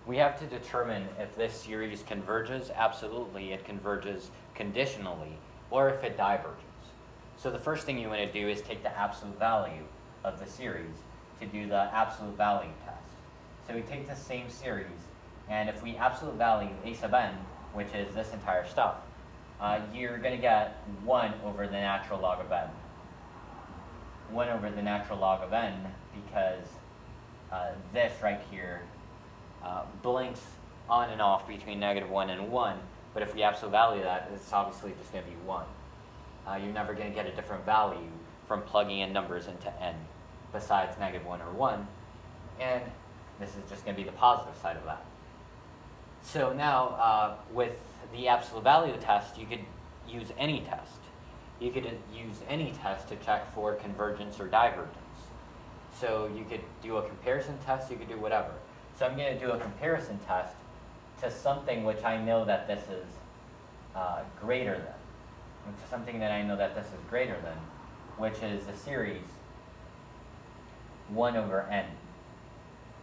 we have to determine if this series converges. Absolutely, it converges conditionally, or if it diverges. So the first thing you want to do is take the absolute value of the series to do the absolute value test. So we take the same series, and if we absolute value a sub n, which is this entire stuff, you're going to get 1 over the natural log of n. 1 over the natural log of n, because this right here blinks on and off between -1 and 1, but if we absolute value that, it's obviously just going to be 1. You're never going to get a different value from plugging in numbers into n besides -1 or 1, and this is just going to be the positive side of that. So now, with the absolute value test, you could use any test. You could use any test to check for convergence or divergence. So you could do a comparison test, you could do whatever. So I'm going to do a comparison test to something which I know that this is greater than. To something that I know that this is greater than, which is the series 1 over n.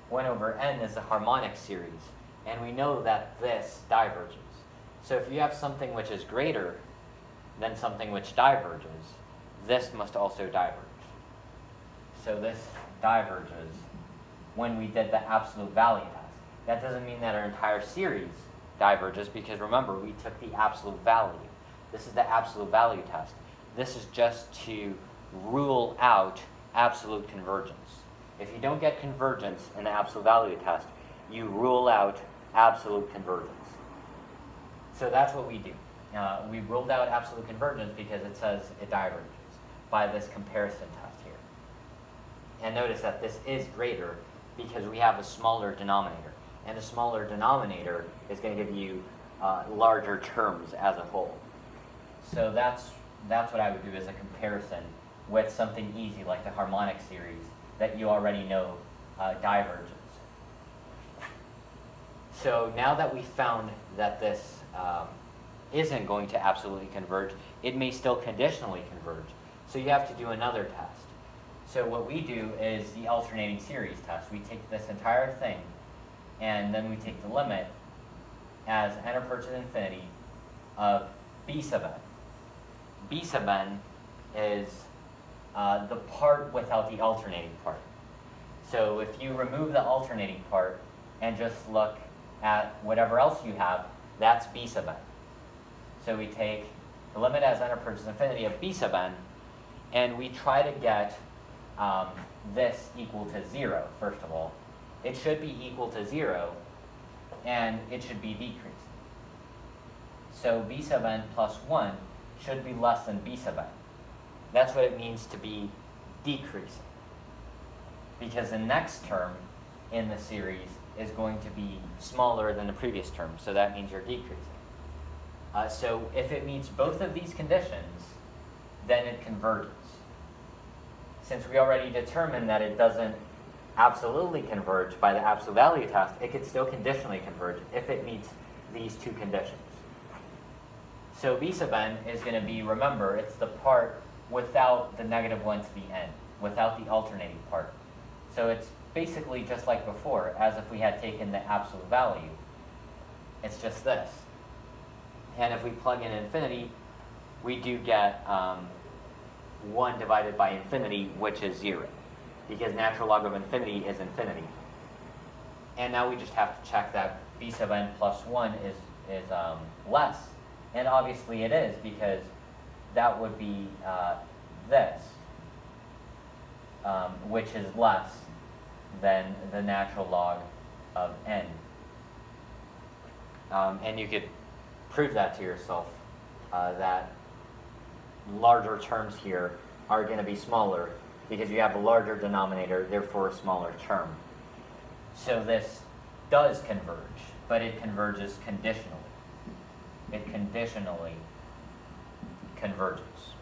1 over n is a harmonic series, and we know that this diverges. So if you have something which is greater than something which diverges, this must also diverge. So this diverges when we did the absolute value test. That doesn't mean that our entire series diverges, because remember, we took the absolute value. This is the absolute value test. This is just to rule out absolute convergence. If you don't get convergence in the absolute value test, you rule out absolute convergence. So that's what we do. We ruled out absolute convergence because it says it diverges by this comparison test here. And notice that this is greater because we have a smaller denominator. And the smaller denominator is going to give you larger terms as a whole. So that's what I would do as a comparison with something easy like the harmonic series that you already know diverges. So now that we found that this isn't going to absolutely converge, it may still conditionally converge. So you have to do another test. So what we do is the alternating series test. We take this entire thing, and then we take the limit as n approaches infinity of b sub n. B sub n is the part without the alternating part. So if you remove the alternating part and just look at whatever else you have, that's b sub n. So we take the limit as n approaches infinity of b sub n, and we try to get this equal to 0, first of all. It should be equal to 0, and it should be decreasing. So b sub n plus 1 should be less than b sub n. That's what it means to be decreasing, because the next term in the series is going to be smaller than the previous term, so that means you're decreasing. So if it meets both of these conditions, then it converges. Since we already determined that it doesn't absolutely converge by the absolute value test, it could still conditionally converge if it meets these two conditions. So b sub n is going to be, remember, it's the part without the -1 to the n, without the alternating part. So it's basically just like before, as if we had taken the absolute value. It's just this. And if we plug in infinity, we do get 1 divided by infinity, which is 0, because natural log of infinity is infinity. And now we just have to check that b sub n plus 1 is less. And obviously it is, because that would be this, which is less than the natural log of n. And you could prove that to yourself, that larger terms here are going to be smaller because you have a larger denominator, therefore a smaller term. So this does converge, but it converges conditionally. It conditionally converges.